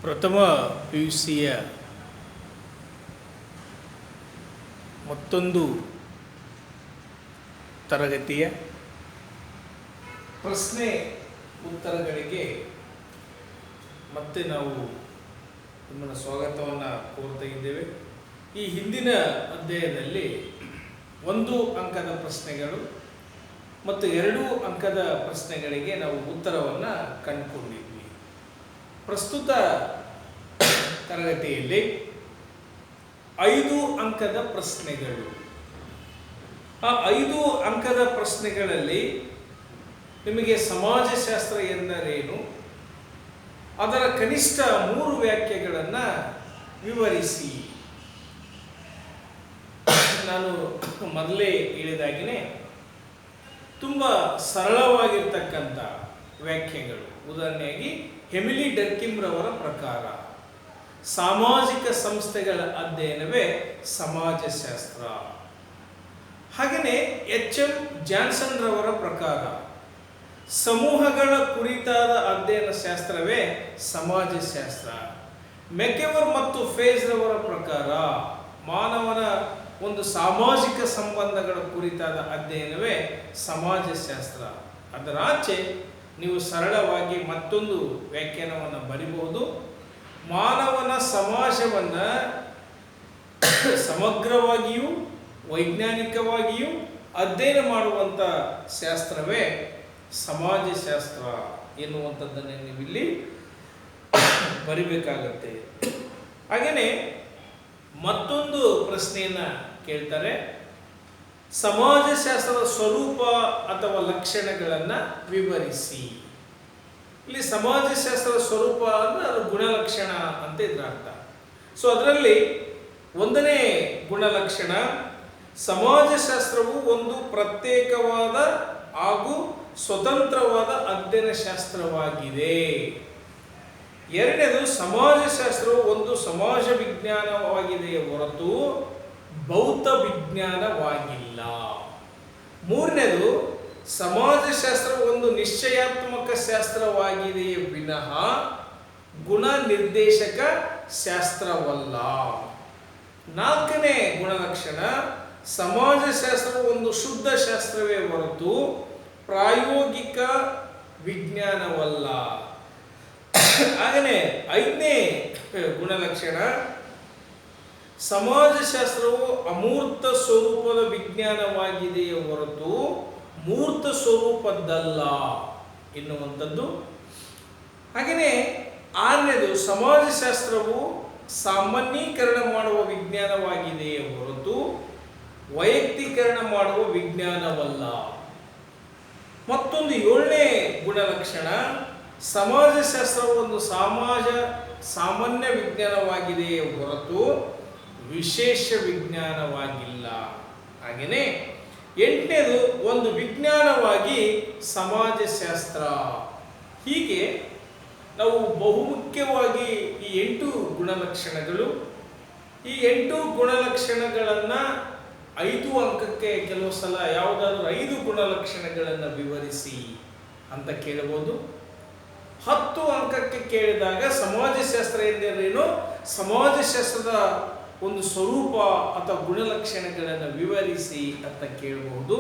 ಪ್ರಥಮ PUCಯ ಮತ್ತೊಂದು ತರಗತಿಯ ಪ್ರಶ್ನೆ ಉತ್ತರಗಳಿಗೆ ಮತ್ತೆ ನಾವು ನಿಮ್ಮನ್ನು ಸ್ವಾಗತವನ್ನು ಕೋರ್ತಾ ಇದ್ದೇವೆ. ಈ ಹಿಂದಿನ ಅಧ್ಯಾಯದಲ್ಲಿ 1 ಅಂಕದ ಪ್ರಶ್ನೆಗಳು ಮತ್ತು 2 ಅಂಕದ ಪ್ರಶ್ನೆಗಳಿಗೆ ನಾವು ಉತ್ತರವನ್ನು ಕಂಡುಕೊಂಡಿದ್ವಿ. ಪ್ರಸ್ತುತ ತರಗತಿಯಲ್ಲಿ 5 ಅಂಕದ ಪ್ರಶ್ನೆಗಳು. ಆ 5 ಅಂಕದ ಪ್ರಶ್ನೆಗಳಲ್ಲಿ ನಿಮಗೆ ಸಮಾಜಶಾಸ್ತ್ರ ಎಂದರೇನು, ಅದರ ಕನಿಷ್ಠ 3 ವ್ಯಾಖ್ಯೆಗಳನ್ನು ವಿವರಿಸಿ. ನಾನು ಮೊದಲೇ ಹೇಳಿದಾಗಿನೇ ತುಂಬ ಸರಳವಾಗಿರ್ತಕ್ಕಂಥ ವ್ಯಾಖ್ಯೆಗಳು. ಉದಾಹರಣೆಯಾಗಿ ಎಮಿಲಿ ಡರ್ಕಿಮ್ರವರ ಪ್ರಕಾರ ಸಾಮಾಜಿಕ ಸಂಸ್ಥೆಗಳ ಅಧ್ಯಯನವೇ ಸಮಾಜಶಾಸ್ತ್ರ. ಹಾಗೆಯೇ HM ಜಾನ್ಸನ್ ರವರ ಪ್ರಕಾರ ಸಮೂಹಗಳ ಕುರಿತಾದ ಅಧ್ಯಯನ ಶಾಸ್ತ್ರವೇ ಸಮಾಜಶಾಸ್ತ್ರ. ಮೆಕೆವರ್ ಮತ್ತು ಫೇಜ್ ರವರ ಪ್ರಕಾರ ಮಾನವನ ಒಂದು ಸಾಮಾಜಿಕ ಸಂಬಂಧಗಳ ಕುರಿತಾದ ಅಧ್ಯಯನವೇ ಸಮಾಜಶಾಸ್ತ್ರ. ಅದರಾಚೆ ನೀವು ಸರಳವಾಗಿ ಮತ್ತೊಂದು ವ್ಯಾಖ್ಯಾನವನ್ನು ಬರೀಬಹುದು. ಮಾನವನ ಸಮಾಜವನ್ನು ಸಮಗ್ರವಾಗಿಯೂ ವೈಜ್ಞಾನಿಕವಾಗಿಯೂ ಅಧ್ಯಯನ ಮಾಡುವಂಥ ಶಾಸ್ತ್ರವೇ ಸಮಾಜಶಾಸ್ತ್ರ ಎನ್ನುವಂಥದ್ದನ್ನು ನೀವಿಲ್ಲಿ ಬರಿಬೇಕಾಗತ್ತೆ. ಹಾಗೆಯೇ ಮತ್ತೊಂದು ಪ್ರಶ್ನೆಯನ್ನು ಕೇಳ್ತಾರೆ, ಸಮಾಜಶಾಸ್ತ್ರದ ಸ್ವರೂಪ ಅಥವಾ ಲಕ್ಷಣಗಳನ್ನು ವಿವರಿಸಿ. ಇಲ್ಲಿ ಸಮಾಜಶಾಸ್ತ್ರದ ಸ್ವರೂಪ ಅಂದರೆ ಅದು ಗುಣಲಕ್ಷಣ ಅಂತ ಇದರ ಅರ್ಥ. ಸೊ ಅದರಲ್ಲಿ 1ನೇ ಗುಣಲಕ್ಷಣ, ಸಮಾಜಶಾಸ್ತ್ರವು ಒಂದು ಪ್ರತ್ಯೇಕವಾದ ಹಾಗೂ ಸ್ವತಂತ್ರವಾದ ಅಧ್ಯಯನ ಶಾಸ್ತ್ರವಾಗಿದೆ. 2ನೇದು, ಸಮಾಜಶಾಸ್ತ್ರವು ಒಂದು ಸಮಾಜ ವಿಜ್ಞಾನವಾಗಿದೆಯೇ ಹೊರತು ಭೌತ ವಿಜ್ಞಾನವಾಗಿಲ್ಲ. 3ನೇದು, ಸಮಾಜಶಾಸ್ತ್ರವು ಒಂದು ನಿಶ್ಚಯಾತ್ಮಕ ಶಾಸ್ತ್ರವಾಗಿದೆಯೇ ವಿನಃ ಗುಣ ನಿರ್ದೇಶಕ ಶಾಸ್ತ್ರವಲ್ಲ. 4ನೇ ಗುಣಲಕ್ಷಣ, ಸಮಾಜಶಾಸ್ತ್ರವು ಒಂದು ಶುದ್ಧ ಶಾಸ್ತ್ರವೇ ಹೊರತು ಪ್ರಾಯೋಗಿಕ ವಿಜ್ಞಾನವಲ್ಲ. ಹಾಗೆಯೇ 5ನೇ ಗುಣಲಕ್ಷಣ, ಸಮಾಜಶಾಸ್ತ್ರವು ಅಮೂರ್ತ ಸ್ವರೂಪದ ವಿಜ್ಞಾನವಾಗಿದೆಯೇ ಹೊರತು ಮೂರ್ತ ಸ್ವರೂಪದ್ದಲ್ಲ ಎನ್ನುವಂಥದ್ದು. ಹಾಗೆಯೇ 6ನೇದು, ಸಮಾಜಶಾಸ್ತ್ರವು ಸಾಮಾನ್ಯೀಕರಣ ಮಾಡುವ ವಿಜ್ಞಾನವಾಗಿದೆಯೇ ಹೊರತು ವೈಯಕ್ತೀಕರಣ ಮಾಡುವ ವಿಜ್ಞಾನವಲ್ಲ. ಮತ್ತೊಂದು 7ನೇ ಗುಣಲಕ್ಷಣ, ಸಮಾಜಶಾಸ್ತ್ರವು ಒಂದು ಸಾಮಾನ್ಯ ವಿಜ್ಞಾನವಾಗಿದೆಯೇ ಹೊರತು ವಿಶೇಷ ವಿಜ್ಞಾನವಾಗಿಲ್ಲ. ಹಾಗೆಯೇ 8ನೇದು, ಒಂದು ವಿಜ್ಞಾನವಾಗಿ ಸಮಾಜಶಾಸ್ತ್ರ. ಹೀಗೆ ನಾವು ಬಹುಮುಖ್ಯವಾಗಿ ಈ 8 ಗುಣಲಕ್ಷಣಗಳು, ಈ 8 ಗುಣಲಕ್ಷಣಗಳನ್ನು 5 ಅಂಕಕ್ಕೆ ಕೆಲವು ಸಲ ಯಾವುದಾದ್ರೂ 5 ಗುಣಲಕ್ಷಣಗಳನ್ನು ವಿವರಿಸಿ ಅಂತ ಕೇಳಬಹುದು. 10 ಅಂಕಕ್ಕೆ ಕೇಳಿದಾಗ ಸಮಾಜಶಾಸ್ತ್ರ ಎಂದರೇನು, ಸಮಾಜಶಾಸ್ತ್ರದ ಒಂದು ಸ್ವರೂಪ ಅಥವಾ ಗುಣಲಕ್ಷಣಗಳನ್ನು ವಿವರಿಸಿ ಅಂತ ಕೇಳಬಹುದು.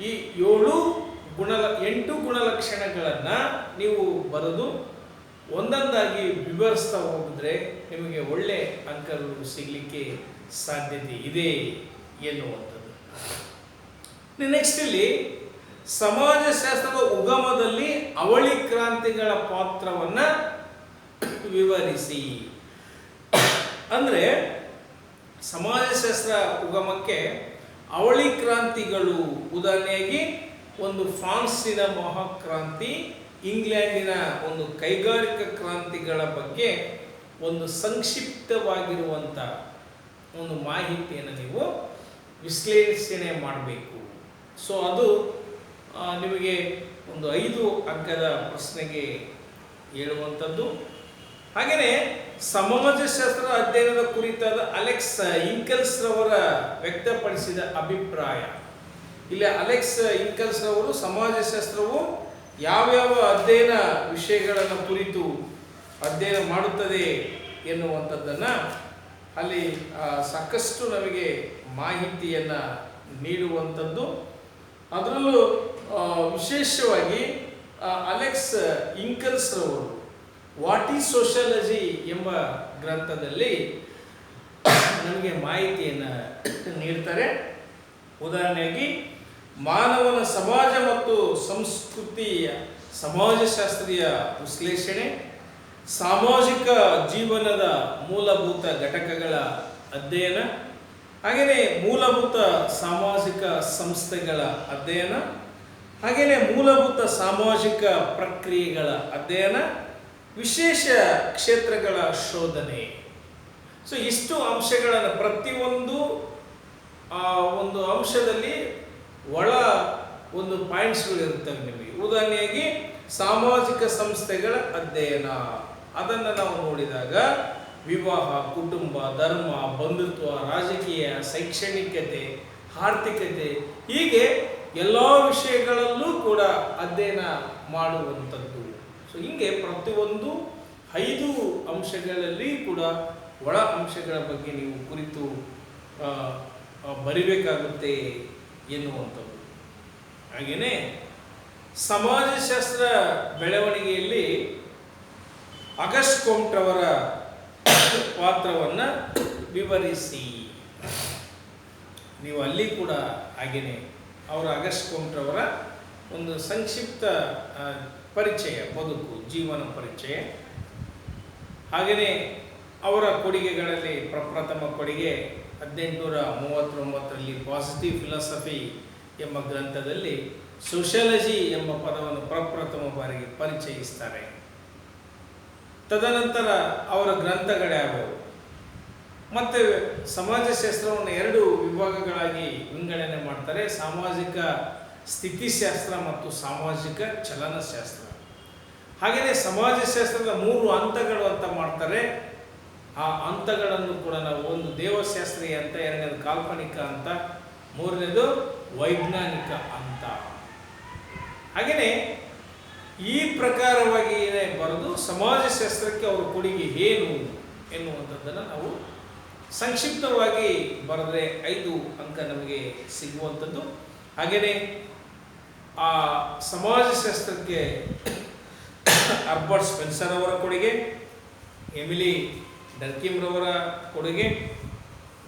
ಈ 8 ಗುಣಲಕ್ಷಣಗಳನ್ನು ನೀವು ಬರೆದು ಒಂದೊಂದಾಗಿ ವಿವರಿಸ್ತಾ ಹೋಗಿದ್ರೆ ನಿಮಗೆ ಒಳ್ಳೆ ಅಂಕಗಳು ಸಿಗಲಿಕ್ಕೆ ಸಾಧ್ಯತೆ ಇದೆ ಎನ್ನುವಂಥದ್ದು. ನೆಕ್ಸ್ಟ್ ಇಲ್ಲಿ ಸಮಾಜಶಾಸ್ತ್ರದ ಉಗಮದಲ್ಲಿ ಅವಳಿ ಕ್ರಾಂತಿಗಳ ಪಾತ್ರವನ್ನು ವಿವರಿಸಿ. ಅಂದರೆ ಸಮಾಜಶಾಸ್ತ್ರ ಉಗಮಕ್ಕೆ ಅವಳಿ ಕ್ರಾಂತಿಗಳು, ಉದಾಹರಣೆಯಾಗಿ ಒಂದು ಫ್ರಾನ್ಸಿನ ಮಹಾಕ್ರಾಂತಿ, ಇಂಗ್ಲೆಂಡಿನ ಒಂದು ಕೈಗಾರಿಕಾ ಕ್ರಾಂತಿಗಳ ಬಗ್ಗೆ ಒಂದು ಸಂಕ್ಷಿಪ್ತವಾಗಿರುವಂಥ ಒಂದು ಮಾಹಿತಿಯನ್ನು ನೀವು ವಿಶ್ಲೇಷಣೆ ಮಾಡಬೇಕು. ಸೊ ಅದು ನಿಮಗೆ ಒಂದು 5 ಅಂಕದ ಪ್ರಶ್ನೆಗೆ ಹೇಳುವಂಥದ್ದು. ಹಾಗೆಯೇ ಸಮಾಜಶಾಸ್ತ್ರ ಅಧ್ಯಯನದ ಕುರಿತಾದ ಅಲೆಕ್ಸ್ ಇಂಕಲ್ಸ್ ರವರ ವ್ಯಕ್ತಪಡಿಸಿದ ಅಭಿಪ್ರಾಯ. ಇಲ್ಲಿ ಅಲೆಕ್ಸ್ ಇಂಕಲ್ಸ್ ರವರು ಸಮಾಜಶಾಸ್ತ್ರವು ಯಾವ್ಯಾವ ಅಧ್ಯಯನ ವಿಷಯಗಳನ್ನು ಕುರಿತು ಅಧ್ಯಯನ ಮಾಡುತ್ತದೆ ಎನ್ನುವಂಥದ್ದನ್ನು ಅಲ್ಲಿ ಸಾಕಷ್ಟು ನಮಗೆ ಮಾಹಿತಿಯನ್ನು ನೀಡುವಂಥದ್ದು. ಅದರಲ್ಲೂ ವಿಶೇಷವಾಗಿ ಅಲೆಕ್ಸ್ ಇಂಕಲ್ಸ್ ರವರು ವಾಟ್ ಈಸ್ ಸೋಷಿಯಾಲಜಿ ಎಂಬ ಗ್ರಂಥದಲ್ಲಿ ನಮಗೆ ಮಾಹಿತಿಯನ್ನು ನೀಡ್ತಾರೆ. ಉದಾಹರಣೆಯಾಗಿ ಮಾನವನ ಸಮಾಜ ಮತ್ತು ಸಂಸ್ಕೃತಿಯ ಸಮಾಜಶಾಸ್ತ್ರೀಯ ವಿಶ್ಲೇಷಣೆ, ಸಾಮಾಜಿಕ ಜೀವನದ ಮೂಲಭೂತ ಘಟಕಗಳ ಅಧ್ಯಯನ, ಹಾಗೆಯೇ ಮೂಲಭೂತ ಸಾಮಾಜಿಕ ಸಂಸ್ಥೆಗಳ ಅಧ್ಯಯನ, ಹಾಗೆಯೇ ಮೂಲಭೂತ ಸಾಮಾಜಿಕ ಪ್ರಕ್ರಿಯೆಗಳ ಅಧ್ಯಯನ, ವಿಶೇಷ ಕ್ಷೇತ್ರಗಳ ಶೋಧನೆ. ಸೊ ಇಷ್ಟು ಅಂಶಗಳನ್ನು ಪ್ರತಿಯೊಂದು ಒಂದು ಅಂಶದಲ್ಲಿ ಒಳ ಒಂದು ಪಾಯಿಂಟ್ಸ್ಗಳು ಇರ್ತವೆ ನಿಮಗೆ. ಉದಾಹರಣೆಯಾಗಿ ಸಾಮಾಜಿಕ ಸಂಸ್ಥೆಗಳ ಅಧ್ಯಯನ, ಅದನ್ನು ನಾವು ನೋಡಿದಾಗ ವಿವಾಹ, ಕುಟುಂಬ, ಧರ್ಮ, ಬಂಧುತ್ವ, ರಾಜಕೀಯ, ಶೈಕ್ಷಣಿಕತೆ, ಆರ್ಥಿಕತೆ, ಹೀಗೆ ಎಲ್ಲ ವಿಷಯಗಳಲ್ಲೂ ಕೂಡ ಅಧ್ಯಯನ ಮಾಡುವಂಥದ್ದು. ಸೊ ಹೀಗೆ ಪ್ರತಿಯೊಂದು 5 ಅಂಶಗಳಲ್ಲಿ ಕೂಡ ಒಳ ಅಂಶಗಳ ಬಗ್ಗೆ ನೀವು ಕುರಿತು ಬರಿಬೇಕಾಗುತ್ತೆ ಎನ್ನುವಂಥದ್ದು. ಹಾಗೆಯೇ ಸಮಾಜಶಾಸ್ತ್ರ ಬೆಳವಣಿಗೆಯಲ್ಲಿ ಆಗಸ್ಟ್ ಕೊಮ್ಟ್ ಅವರ ಪಾತ್ರವನ್ನು ವಿವರಿಸಿ. ನೀವು ಅಲ್ಲಿ ಕೂಡ ಹಾಗೆಯೇ ಅವರ ಆಗಸ್ಟ್ ಕೊಮ್ಟ್ ಅವರ ಒಂದು ಸಂಕ್ಷಿಪ್ತ ಪರಿಚಯ, ಬದುಕು, ಜೀವನ ಪರಿಚಯ, ಹಾಗೆಯೇ ಅವರ ಕೊಡುಗೆಗಳಲ್ಲಿ ಪ್ರಪ್ರಥಮ ಕೊಡುಗೆ 1839ರಲ್ಲಿ ಪಾಸಿಟಿವ್ ಫಿಲಾಸಫಿ ಎಂಬ ಗ್ರಂಥದಲ್ಲಿ ಸೋಷಿಯಾಲಜಿ ಎಂಬ ಪದವನ್ನು ಪ್ರಪ್ರಥಮ ಬಾರಿಗೆ ಪರಿಚಯಿಸ್ತಾರೆ. ತದನಂತರ ಅವರ ಗ್ರಂಥಗಳ್ಯಾವುವು? ಮತ್ತು ಸಮಾಜಶಾಸ್ತ್ರವನ್ನು 2 ವಿಭಾಗಗಳಾಗಿ ವಿಂಗಡಣೆ ಮಾಡ್ತಾರೆ. ಸಾಮಾಜಿಕ ಸ್ಥಿತಿಶಾಸ್ತ್ರ ಮತ್ತು ಸಾಮಾಜಿಕ ಚಲನಶಾಸ್ತ್ರ. ಹಾಗೆಯೇ ಸಮಾಜಶಾಸ್ತ್ರದ 3 ಹಂತಗಳು ಅಂತ ಮಾಡ್ತಾರೆ. ಆ ಹಂತಗಳನ್ನು ಕೂಡ ನಾವು, ಒಂದು ದೇವಶಾಸ್ತ್ರೀಯ ಹಂತ, 2ನೇದು ಕಾಲ್ಪನಿಕ ಹಂತ, 3ನೇದು ವೈಜ್ಞಾನಿಕ ಹಂತ. ಹಾಗೆಯೇ ಈ ಪ್ರಕಾರವಾಗಿ ಬರೆದು ಸಮಾಜಶಾಸ್ತ್ರಕ್ಕೆ ಅವರ ಕೊಡುಗೆ ಏನು ಎನ್ನುವಂಥದ್ದನ್ನು ನಾವು ಸಂಕ್ಷಿಪ್ತವಾಗಿ ಬರೆದರೆ 5 ಅಂಕ ನಮಗೆ ಸಿಗುವಂಥದ್ದು. ಹಾಗೆಯೇ ಆ ಸಮಾಜಶಾಸ್ತ್ರಕ್ಕೆ ಹರ್ಬರ್ಟ್ ಸ್ಪೆನ್ಸರ್ ಅವರ ಕೊಡುಗೆ, ಎಮಿಲಿ ಡರ್ಕಿಮ್ರವರ ಕೊಡುಗೆ,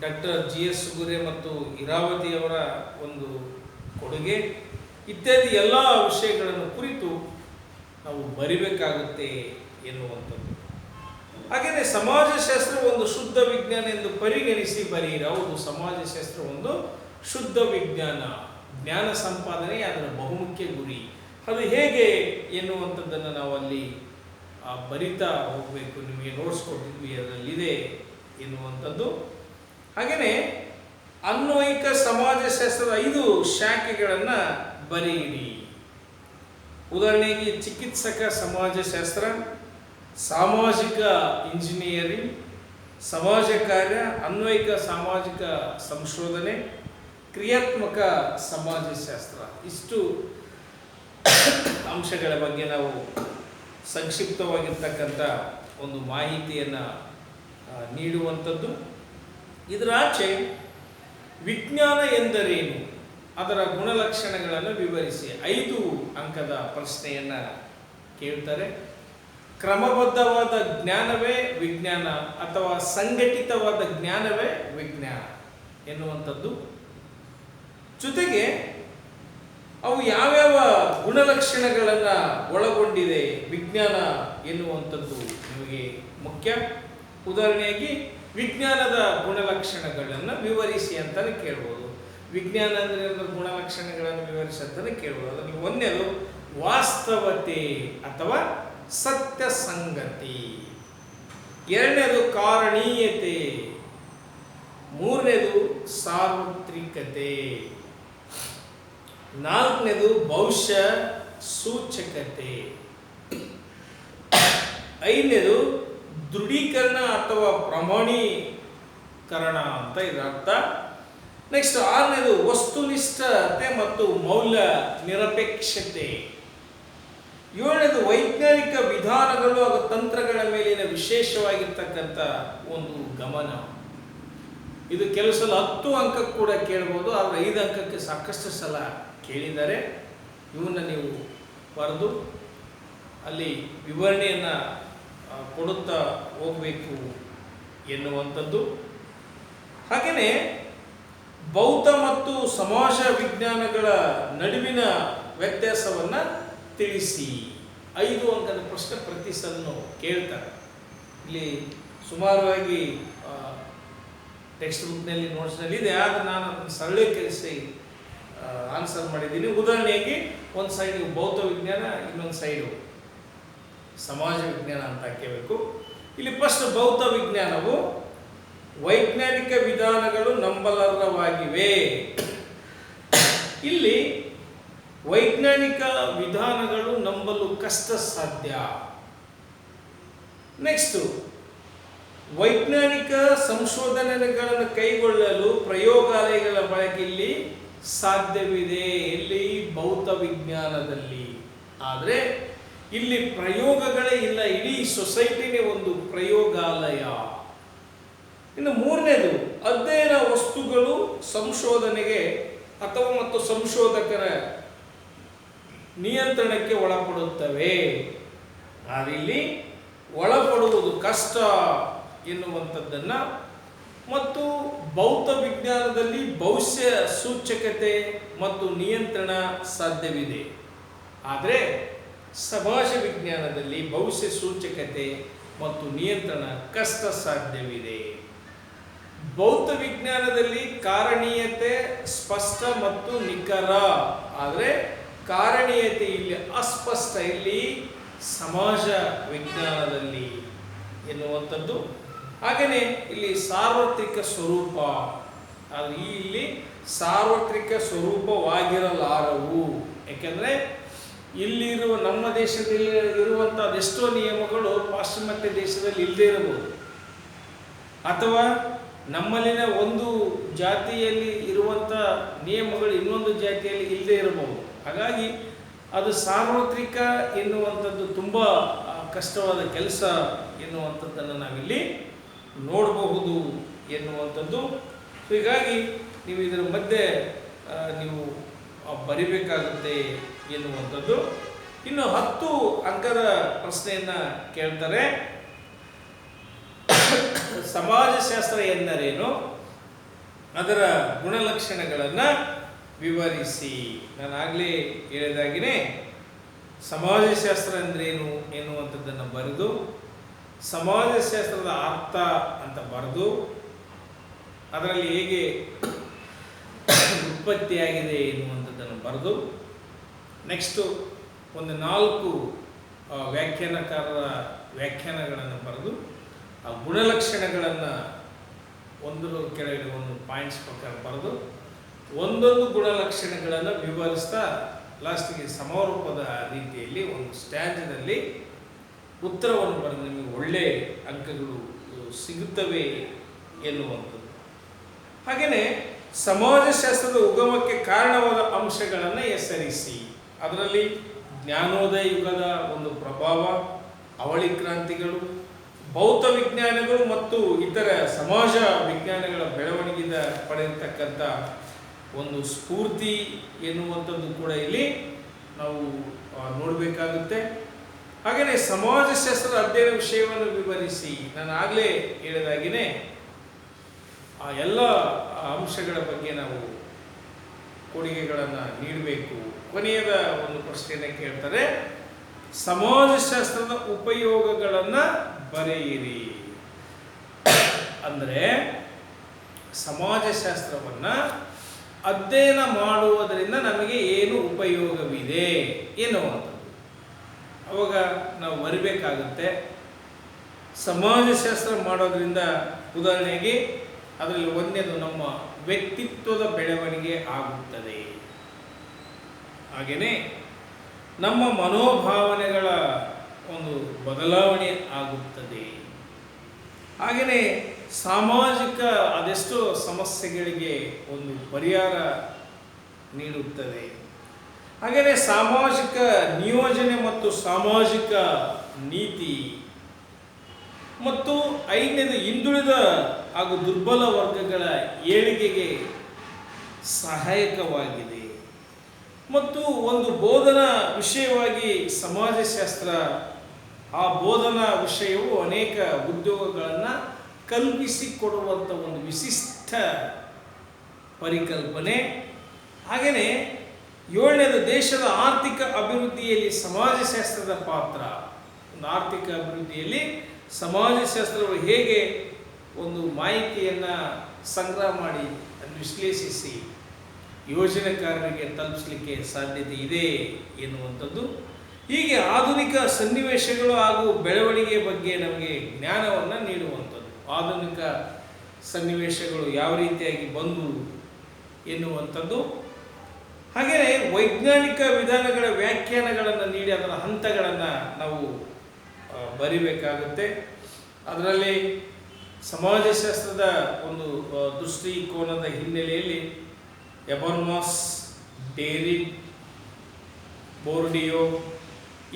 ಡಾಕ್ಟರ್ GS ಸುಗುರೆ ಮತ್ತು ಇರಾವತಿಯವರ ಒಂದು ಕೊಡುಗೆ ಇತ್ಯಾದಿ ಎಲ್ಲ ವಿಷಯಗಳನ್ನು ಕುರಿತು ನಾವು ಬರಿಬೇಕಾಗುತ್ತೆ ಎನ್ನುವಂಥದ್ದು. ಹಾಗೆಯೇ ಸಮಾಜಶಾಸ್ತ್ರ ಒಂದು ಶುದ್ಧ ವಿಜ್ಞಾನ ಎಂದು ಪರಿಗಣಿಸಿ ಬರೆಯಿರಿ. ಹೌದು, ಸಮಾಜಶಾಸ್ತ್ರ ಒಂದು ಶುದ್ಧ ವಿಜ್ಞಾನ, ಜ್ಞಾನ ಸಂಪಾದನೆ ಅದರ ಬಹುಮುಖ್ಯ ಗುರಿ. ಅದು ಹೇಗೆ ಎನ್ನುವಂಥದ್ದನ್ನು ನಾವು ಅಲ್ಲಿ ಬರಿತಾ ಹೋಗಬೇಕು. ನಿಮಗೆ ನೋಟ್ಸ್ ಕೊಟ್ಟಿದ್ವಿ, ಅದರಲ್ಲಿದೆ ಎನ್ನುವಂಥದ್ದು. ಹಾಗೆಯೇ ಅನ್ವಯಿಕ ಸಮಾಜಶಾಸ್ತ್ರದ 5 ಶಾಖೆಗಳನ್ನು ಬರೆಯಿರಿ. ಉದಾಹರಣೆಗೆ ಚಿಕಿತ್ಸಕ ಸಮಾಜಶಾಸ್ತ್ರ, ಸಾಮಾಜಿಕ ಇಂಜಿನಿಯರಿಂಗ್, ಸಮಾಜ ಕಾರ್ಯ, ಅನ್ವಯಿಕ ಸಾಮಾಜಿಕ ಸಂಶೋಧನೆ, ಕ್ರಿಯಾತ್ಮಕ ಸಮಾಜಶಾಸ್ತ್ರ. ಇಷ್ಟು ಅಂಶಗಳ ಬಗ್ಗೆ ನಾವು ಸಂಕ್ಷಿಪ್ತವಾಗಿರ್ತಕ್ಕಂಥ ಒಂದು ಮಾಹಿತಿಯನ್ನು ನೀಡುವಂಥದ್ದು. ಇದರಾಚೆ ವಿಜ್ಞಾನ ಎಂದರೇನು, ಅದರ ಗುಣಲಕ್ಷಣಗಳನ್ನು ವಿವರಿಸಿ 5 ಅಂಕದ ಪ್ರಶ್ನೆಯನ್ನು ಕೇಳ್ತಾರೆ. ಕ್ರಮಬದ್ಧವಾದ ಜ್ಞಾನವೇ ವಿಜ್ಞಾನ ಅಥವಾ ಸಂಘಟಿತವಾದ ಜ್ಞಾನವೇ ವಿಜ್ಞಾನ ಎನ್ನುವಂಥದ್ದು. ಜೊತೆಗೆ ಅವು ಯಾವ್ಯಾವ ಗುಣಲಕ್ಷಣಗಳನ್ನು ಒಳಗೊಂಡಿದೆ ವಿಜ್ಞಾನ ಎನ್ನುವಂಥದ್ದು ನಿಮಗೆ ಮುಖ್ಯ. ಉದಾಹರಣೆಯಾಗಿ ವಿಜ್ಞಾನದ ಗುಣಲಕ್ಷಣಗಳನ್ನು ವಿವರಿಸಿ ಅಂತಲೇ ಕೇಳ್ಬೋದು. ವಿಜ್ಞಾನ ಅಂದರೆ ಗುಣಲಕ್ಷಣಗಳನ್ನು ವಿವರಿಸಿ ಅಂತಲೇ ಕೇಳ್ಬೋದು. ಅದರಲ್ಲಿ 1ನೇದು ವಾಸ್ತವತೆ ಅಥವಾ ಸತ್ಯಸಂಗತಿ, 2ನೇದು ಕಾರಣೀಯತೆ, 3ನೇದು ಸಾರ್ವತ್ರಿಕತೆ, 4ನೇದು ಭವಿಷ್ಯ ಸೂಚಕತೆ, 5ನೇದು ದೃಢೀಕರಣ ಅಥವಾ ಪ್ರಮಾಣೀಕರಣ ಅಂತ ಇದರ್ಥ. ನೆಕ್ಸ್ಟ್ 6ನೇದು ವಸ್ತುನಿಷ್ಠತೆ ಮತ್ತು ಮೌಲ್ಯ ನಿರಪೇಕ್ಷತೆ, ಏಳನೇದು ವೈಜ್ಞಾನಿಕ ವಿಧಾನಗಳು ಹಾಗೂ ತಂತ್ರಗಳ ಮೇಲಿನ ವಿಶೇಷವಾಗಿರ್ತಕ್ಕಂಥ ಒಂದು ಗಮನ. ಇದು ಕೆಲವು ಸಲ 10 ಅಂಕಕ್ಕೆ ಕೂಡ ಕೇಳ್ಬೋದು, ಆದರೆ 5 ಅಂಕಕ್ಕೆ ಸಾಕಷ್ಟು ಸಲ ಕೇಳಿದ್ದಾರೆ. ಇವನ್ನ ನೀವು ಬರೆದು ಅಲ್ಲಿ ವಿವರಣೆಯನ್ನು ಕೊಡುತ್ತಾ ಹೋಗಬೇಕು ಎನ್ನುವಂಥದ್ದು. ಹಾಗೆಯೇ ಬೌದ್ಧ ಮತ್ತು ಸಮಾಜ ವಿಜ್ಞಾನಗಳ ನಡುವಿನ ವ್ಯತ್ಯಾಸವನ್ನು ತಿಳಿಸಿ. 5 ಅಂಕದ ಪ್ರಶ್ನೆ ಪ್ರತಿ ಸಲ ಕೇಳ್ತಾರೆ. ಇಲ್ಲಿ ಸುಮಾರವಾಗಿ ಟೆಕ್ಸ್ಟ್ ಬುಕ್ನಲ್ಲಿ ನೋಟ್ಸ್ನಲ್ಲಿ ಇದೆ, ಆದರೆ ನಾನು ಅದನ್ನು ಸರಳೀಕರಿಸಿ ಆನ್ಸರ್ ಮಾಡಿದ್ದೀನಿ. ಉದಾಹರಣೆಗೆ ಒಂದು ಸೈಡ್ ಬೌದ್ಧ ವಿಜ್ಞಾನ, ಇನ್ನೊಂದು ಸೈಡು ಸಮಾಜ ವಿಜ್ಞಾನ ಅಂತ ಹಾಕಬೇಕು. ಇಲ್ಲಿ ಫಸ್ಟ್ ಬೌದ್ಧ ವಿಜ್ಞಾನವು ವೈಜ್ಞಾನಿಕ ವಿಧಾನಗಳು ನಂಬಲರ್ಹವಾಗಿವೆ. ಇಲ್ಲಿ ವೈಜ್ಞಾನಿಕ ವಿಧಾನಗಳು ನಂಬಲು ಕಷ್ಟ ಸಾಧ್ಯ. ನೆಕ್ಸ್ಟ್, ವೈಜ್ಞಾನಿಕ ಸಂಶೋಧನೆಗಳನ್ನು ಕೈಗೊಳ್ಳಲು ಪ್ರಯೋಗಾಲಯಗಳ ಬಳಕೆ ಇಲ್ಲಿ ಸಾಧ್ಯವಿದೆ. ಇಲ್ಲಿ ಬೌದ್ಧ ವಿಜ್ಞಾನದಲ್ಲಿ. ಆದರೆ ಇಲ್ಲಿ ಪ್ರಯೋಗಗಳೇ ಇಲ್ಲ, ಇಡೀ ಸೊಸೈಟಿನೇ ಒಂದು ಪ್ರಯೋಗಾಲಯ. ಇನ್ನು 3ನೇದು, ಅಧ್ಯಯನ ವಸ್ತುಗಳು ಸಂಶೋಧನೆಗೆ ಅಥವಾ ಮತ್ತು ಸಂಶೋಧಕರ ನಿಯಂತ್ರಣಕ್ಕೆ ಒಳಪಡುತ್ತವೆ. ಆದರೆ ಇಲ್ಲಿ ಒಳಪಡುವುದು ಕಷ್ಟ ಎನ್ನುವಂಥದ್ದನ್ನು, ಮತ್ತು ಬೌದ್ಧ ವಿಜ್ಞಾನದಲ್ಲಿ ಭವಿಷ್ಯ ಸೂಚಕತೆ ಮತ್ತು ನಿಯಂತ್ರಣ ಸಾಧ್ಯವಿದೆ. ಆದರೆ ಸಮಾಜ ವಿಜ್ಞಾನದಲ್ಲಿ ಭವಿಷ್ಯ ಸೂಚಕತೆ ಮತ್ತು ನಿಯಂತ್ರಣ ಕಷ್ಟ ಸಾಧ್ಯವಿದೆ. ಬೌದ್ಧ ವಿಜ್ಞಾನದಲ್ಲಿ ಕಾರಣೀಯತೆ ಸ್ಪಷ್ಟ ಮತ್ತು ನಿಖರ, ಆದರೆ ಕಾರಣೀಯತೆ ಇಲ್ಲಿ ಅಸ್ಪಷ್ಟ ಇಲ್ಲಿ ಸಮಾಜ ವಿಜ್ಞಾನದಲ್ಲಿ ಎನ್ನುವಂಥದ್ದು. ಹಾಗೆಯೇ ಇಲ್ಲಿ ಸಾರ್ವತ್ರಿಕ ಸ್ವರೂಪ, ಅದು ಇಲ್ಲಿ ಸಾರ್ವತ್ರಿಕ ಸ್ವರೂಪವಾಗಿರಲಾರವು. ಯಾಕೆಂದರೆ ಇಲ್ಲಿರುವ ನಮ್ಮ ದೇಶದಲ್ಲಿ ಇರುವಂಥ ಅದೆಷ್ಟೋ ನಿಯಮಗಳು ಪಾಶ್ಚಿಮಾತ್ಯ ದೇಶದಲ್ಲಿ ಇಲ್ಲದೇ ಇರಬಹುದು, ಅಥವಾ ನಮ್ಮಲ್ಲಿನ ಒಂದು ಜಾತಿಯಲ್ಲಿ ಇರುವಂಥ ನಿಯಮಗಳು ಇನ್ನೊಂದು ಜಾತಿಯಲ್ಲಿ ಇಲ್ಲದೇ ಇರಬಹುದು. ಹಾಗಾಗಿ ಅದು ಸಾರ್ವತ್ರಿಕ ಎನ್ನುವಂಥದ್ದು ತುಂಬ ಕಷ್ಟವಾದ ಕೆಲಸ ಎನ್ನುವಂಥದ್ದನ್ನು ನಾವಿಲ್ಲಿ ನೋಡಬಹುದು ಎನ್ನುವಂಥದ್ದು. ಹೀಗಾಗಿ ನೀವು ಇದರ ಮಧ್ಯೆ ನೀವು ಬರಿಬೇಕಾಗುತ್ತೆ ಎನ್ನುವಂಥದ್ದು. ಇನ್ನು 10 ಅಂಕದ ಪ್ರಶ್ನೆಯನ್ನು ಕೇಳ್ತಾರೆ. ಸಮಾಜಶಾಸ್ತ್ರ ಎಂದರೇನು, ಅದರ ಗುಣಲಕ್ಷಣಗಳನ್ನು ವಿವರಿಸಿ. ನಾನು ಆಗಲೇ ಹೇಳಿದಾಗಿನೇ ಸಮಾಜಶಾಸ್ತ್ರ ಅಂದ್ರೇನು ಎನ್ನುವಂಥದ್ದನ್ನು ಬರೆದು, ಸಮಾಜಶಾಸ್ತ್ರದ ಅರ್ಥ ಅಂತ ಬರೆದು, ಅದರಲ್ಲಿ ಹೇಗೆ ಉತ್ಪತ್ತಿಯಾಗಿದೆ ಎನ್ನುವಂಥದ್ದನ್ನು ಬರೆದು, ನೆಕ್ಸ್ಟು ಒಂದು 4 ವ್ಯಾಖ್ಯಾನಕಾರರ ವ್ಯಾಖ್ಯಾನಗಳನ್ನು ಬರೆದು, ಆ ಗುಣಲಕ್ಷಣಗಳನ್ನು ಒಂದರ ಕೆಳಗಡೆ ಒಂದು ಪಾಯಿಂಟ್ಸ್ ಪ್ರಕಾರ ಬರೆದು, ಒಂದೊಂದು ಗುಣಲಕ್ಷಣಗಳನ್ನು ವಿವರಿಸ್ತಾ ಲಾಸ್ಟಿಗೆ ಸಮರೂಪದ ರೀತಿಯಲ್ಲಿ ಒಂದು ಸ್ಟ್ಯಾಂಜನಲ್ಲಿ ಉತ್ತರವನ್ನು ಬರೆದು ನಿಮಗೆ ಒಳ್ಳೆಯ ಅಂಕಗಳು ಸಿಗುತ್ತವೆ ಎನ್ನುವಂಥದ್ದು. ಹಾಗೆಯೇ ಸಮಾಜಶಾಸ್ತ್ರದ ಉಗಮಕ್ಕೆ ಕಾರಣವಾದ ಅಂಶಗಳನ್ನು ಹೆಸರಿಸಿ. ಅದರಲ್ಲಿ ಜ್ಞಾನೋದಯ ಯುಗದ ಒಂದು ಪ್ರಭಾವ, ಅವಳಿ ಕ್ರಾಂತಿಗಳು, ಬೌದ್ಧ ವಿಜ್ಞಾನಗಳು ಮತ್ತು ಇತರ ಸಮಾಜ ವಿಜ್ಞಾನಗಳ ಬೆಳವಣಿಗೆಯಿಂದ ಪಡೆಯತಕ್ಕಂಥ ಒಂದು ಸ್ಫೂರ್ತಿ ಎನ್ನುವಂಥದ್ದು ಕೂಡ ಇಲ್ಲಿ ನಾವು ನೋಡಬೇಕಾಗುತ್ತೆ. ಹಾಗೆಯೇ ಸಮಾಜಶಾಸ್ತ್ರದ ಅಧ್ಯಯನ ವಿಷಯವನ್ನು ವಿವರಿಸಿ. ನಾನು ಆಗಲೇ ಹೇಳಿದಾಗಿನೇ ಆ ಎಲ್ಲ ಅಂಶಗಳ ಬಗ್ಗೆ ನಾವು ಕೊಡುಗೆಗಳನ್ನು ನೀಡಬೇಕು. ಕೊನೆಯದ ಒಂದು ಪ್ರಶ್ನೆಯನ್ನು ಕೇಳ್ತಾರೆ, ಸಮಾಜಶಾಸ್ತ್ರದ ಉಪಯೋಗಗಳನ್ನು ಬರೆಯಿರಿ. ಅಂದರೆ ಸಮಾಜಶಾಸ್ತ್ರವನ್ನು ಅಧ್ಯಯನ ಮಾಡುವುದರಿಂದ ನಮಗೆ ಏನು ಉಪಯೋಗವಿದೆ ಎನ್ನುವಂಥದ್ದು. ಅವಾಗ ನಾವು ಬರಿಬೇಕಾಗುತ್ತೆ. ಸಮಾಜಶಾಸ್ತ್ರ ಮಾಡೋದ್ರಿಂದ ಉದಾಹರಣೆಗೆ ಅದರಲ್ಲಿ ಒಂದೇದು ನಮ್ಮ ವ್ಯಕ್ತಿತ್ವದ ಬೆಳವಣಿಗೆ ಆಗುತ್ತದೆ. ಹಾಗೆಯೇ ನಮ್ಮ ಮನೋಭಾವನೆಗಳ ಒಂದು ಬದಲಾವಣೆ ಆಗುತ್ತದೆ. ಹಾಗೆಯೇ ಸಾಮಾಜಿಕ ಅದೆಷ್ಟೋ ಸಮಸ್ಯೆಗಳಿಗೆ ಒಂದು ಪರಿಹಾರ ನೀಡುತ್ತದೆ. ಹಾಗೆಯೇ ಸಾಮಾಜಿಕ ನಿಯೋಜನೆ ಮತ್ತು ಸಾಮಾಜಿಕ ನೀತಿ ಮತ್ತು ಐದನೇದು ಹಿಂದುಳಿದ ಹಾಗೂ ದುರ್ಬಲ ವರ್ಗಗಳ ಏಳಿಗೆಗೆ ಸಹಾಯಕವಾಗಿದೆ. ಮತ್ತು ಒಂದು ಬೋಧನಾ ವಿಷಯವಾಗಿ ಸಮಾಜಶಾಸ್ತ್ರ, ಆ ಬೋಧನಾ ವಿಷಯವು ಅನೇಕ ಉದ್ಯೋಗಗಳನ್ನು ಕಲ್ಪಿಸಿಕೊಡುವಂಥ ಒಂದು ವಿಶಿಷ್ಟ ಪರಿಕಲ್ಪನೆ. ಹಾಗೆಯೇ ಏಳನೇದು ದೇಶದ ಆರ್ಥಿಕ ಅಭಿವೃದ್ಧಿಯಲ್ಲಿ ಸಮಾಜಶಾಸ್ತ್ರದ ಪಾತ್ರ. ಒಂದು ಆರ್ಥಿಕ ಅಭಿವೃದ್ಧಿಯಲ್ಲಿ ಸಮಾಜಶಾಸ್ತ್ರವು ಹೇಗೆ ಒಂದು ಮಾಹಿತಿಯನ್ನು ಸಂಗ್ರಹ ಮಾಡಿ ಅದನ್ನು ವಿಶ್ಲೇಷಿಸಿ ಯೋಜನೆಕಾರರಿಗೆ ತಲುಪಿಸಲಿಕ್ಕೆ ಸಾಧ್ಯತೆ ಇದೆ ಎನ್ನುವಂಥದ್ದು. ಹೀಗೆ ಆಧುನಿಕ ಸನ್ನಿವೇಶಗಳು ಹಾಗೂ ಬೆಳವಣಿಗೆ ಬಗ್ಗೆ ನಮಗೆ ಜ್ಞಾನವನ್ನು ನೀಡುವಂಥದ್ದು. ಆಧುನಿಕ ಸನ್ನಿವೇಶಗಳು ಯಾವ ರೀತಿಯಾಗಿ ಬಂದವು ಎನ್ನುವಂಥದ್ದು. ಹಾಗೆಯೇ ವೈಜ್ಞಾನಿಕ ವಿಧಾನಗಳ ವ್ಯಾಖ್ಯಾನಗಳನ್ನು ನೀಡಿ ಅದರ ಹಂತಗಳನ್ನು ನಾವು ಬರಿಬೇಕಾಗುತ್ತೆ. ಅದರಲ್ಲಿ ಸಮಾಜಶಾಸ್ತ್ರದ ಒಂದು ದೃಷ್ಟಿಕೋನದ ಹಿನ್ನೆಲೆಯಲ್ಲಿ ಎಬರ್ಮಾಸ್, ಡೇರಿಡ್, ಬೋರ್ಡಿಯೋ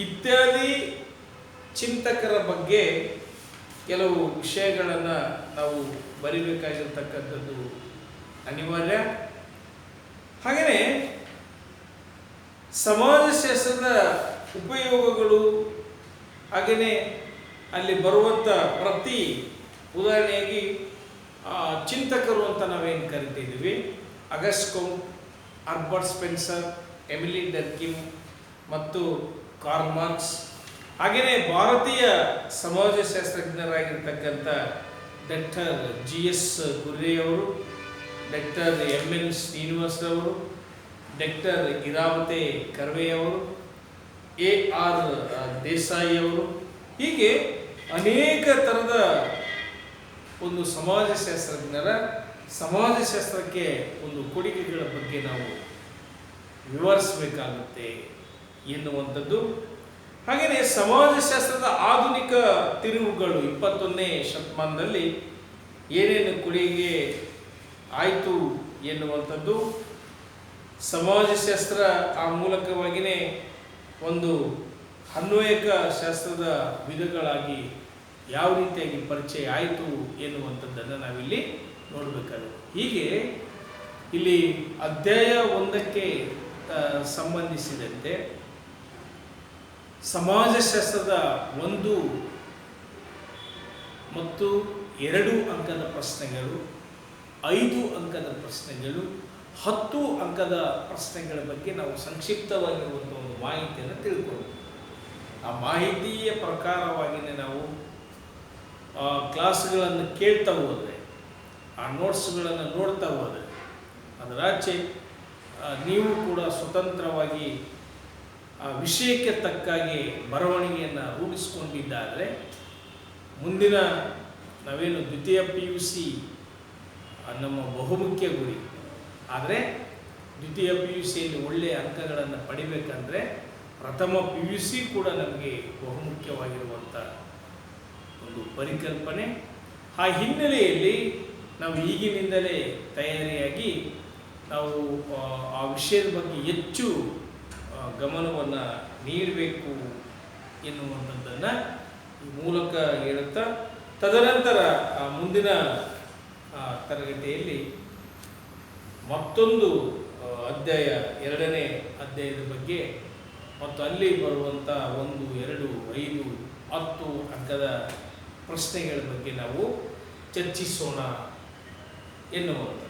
ಇತ್ಯಾದಿ ಚಿಂತಕರ ಬಗ್ಗೆ ಕೆಲವು ವಿಷಯಗಳನ್ನು ನಾವು ಬರಿಬೇಕಾಗಿರ್ತಕ್ಕಂಥದ್ದು ಅನಿವಾರ್ಯ. ಹಾಗೆಯೇ ಸಮಾಜಶಾಸ್ತ್ರದ ಉಪಯೋಗಗಳು, ಹಾಗೆಯೇ ಅಲ್ಲಿ ಬರುವಂಥ ಪ್ರತಿ ಉದಾಹರಣೆಯಾಗಿ ಚಿಂತಕರು ಅಂತ ನಾವೇನು ಕರಿತಿದ್ದೀವಿ, Auguste Comte, Herbert Spencer, Emile Durkheim ಮತ್ತು ಕಾರ್ಲ್ ಮಾರ್ಕ್ಸ್. ಹಾಗೆಯೇ ಭಾರತೀಯ ಸಮಾಜಶಾಸ್ತ್ರಜ್ಞರಾಗಿರ್ತಕ್ಕಂಥ ಡಾಕ್ಟರ್ GS ಗುರ್ರೆಯವರು, ಡಾಕ್ಟರ್ MN ಶ್ರೀನಿವಾಸರವರು, ಡಾಕ್ಟರ್ ಇರಾವತೆ ಕರ್ವೆಯವರು, AR ದೇಸಾಯಿಯವರು, ಹೀಗೆ ಅನೇಕ ಥರದ ಒಂದು ಸಮಾಜಶಾಸ್ತ್ರಜ್ಞರ ಸಮಾಜಶಾಸ್ತ್ರಕ್ಕೆ ಒಂದು ಕೊಡುಗೆಗಳ ಬಗ್ಗೆ ನಾವು ವಿವರಿಸಬೇಕಾಗುತ್ತೆ ಎನ್ನುವಂಥದ್ದು. ಹಾಗೆಯೇ ಸಮಾಜಶಾಸ್ತ್ರದ ಆಧುನಿಕ ತಿರುವುಗಳು 21ನೇ ಶತಮಾನದಲ್ಲಿ ಏನೇನು ಕೊಡುಗೆ ಆಯಿತು ಎನ್ನುವಂಥದ್ದು. ಸಮಾಜಶಾಸ್ತ್ರ ಆ ಮೂಲಕವಾಗಿಯೇ ಒಂದು ಅನ್ವಯಿಕ ಶಾಸ್ತ್ರದ ವಿಧಗಳಾಗಿ ಯಾವ ರೀತಿಯಾಗಿ ಪರಿಚಯ ಆಯಿತು ಎನ್ನುವಂಥದ್ದನ್ನು ನಾವಿಲ್ಲಿ ನೋಡಬೇಕಾಗುತ್ತೆ. ಹೀಗೆ ಇಲ್ಲಿ ಅಧ್ಯಾಯ 1ಕ್ಕೆ ಸಂಬಂಧಿಸಿದಂತೆ ಸಮಾಜಶಾಸ್ತ್ರದ 1 ಮತ್ತು 2 ಅಂಕದ ಪ್ರಶ್ನೆಗಳು, 5 ಅಂಕದ ಪ್ರಶ್ನೆಗಳು, 10 ಅಂಕದ ಪ್ರಶ್ನೆಗಳ ಬಗ್ಗೆ ನಾವು ಸಂಕ್ಷಿಪ್ತವಾಗಿರುವಂಥ ಒಂದು ಮಾಹಿತಿಯನ್ನು ತಿಳ್ಕೊಳ್ಬೇಕು. ಆ ಮಾಹಿತಿಯ ಪ್ರಕಾರವಾಗಿಯೇ ನಾವು ಕ್ಲಾಸ್ಗಳನ್ನು ಕೇಳ್ತಾ ಹೋದರೆ, ಆ ನೋಟ್ಸ್ಗಳನ್ನು ನೋಡ್ತಾ ಹೋದರೆ, ಅದರಾಚೆ ನೀವು ಕೂಡ ಸ್ವತಂತ್ರವಾಗಿ ಆ ವಿಷಯಕ್ಕೆ ತಕ್ಕಾಗಿ ಬರವಣಿಗೆಯನ್ನು ರೂಢಿಸಿಕೊಂಡಿದ್ದಾದರೆ ಮುಂದಿನ ನಾವೇನು ದ್ವಿತೀಯ PUC ನಮ್ಮ ಬಹುಮುಖ್ಯ ಗುರಿ. ಆದರೆ ದ್ವಿತೀಯ PUCಯಲ್ಲಿ ಒಳ್ಳೆಯ ಅಂಕಗಳನ್ನು ಪಡಿಬೇಕಂದ್ರೆ ಪ್ರಥಮ PUC ಕೂಡ ನಮಗೆ ಬಹುಮುಖ್ಯವಾಗಿರುವಂಥ ಒಂದು ಪರಿಕಲ್ಪನೆ. ಆ ಹಿನ್ನೆಲೆಯಲ್ಲಿ ನಾವು ಈಗಿನಿಂದಲೇ ತಯಾರಿಯಾಗಿ ನಾವು ಆ ವಿಷಯದ ಬಗ್ಗೆ ಹೆಚ್ಚು ಗಮನವನ್ನು ನೀಡಬೇಕು ಎನ್ನುವಂಥದ್ದನ್ನು ಈ ಮೂಲಕ ಹೇಳುತ್ತಾ, ತದನಂತರ ಮುಂದಿನ ತರಗತಿಯಲ್ಲಿ ಮತ್ತೊಂದು ಅಧ್ಯಾಯ 2ನೇ ಅಧ್ಯಾಯದ ಬಗ್ಗೆ ಮತ್ತು ಅಲ್ಲಿ ಬರುವಂಥ 1, 2, 5, 10 ಅಂಕದ ಪ್ರಶ್ನೆಗಳ ಬಗ್ಗೆ ನಾವು ಚರ್ಚಿಸೋಣ ಎನ್ನುವಂಥ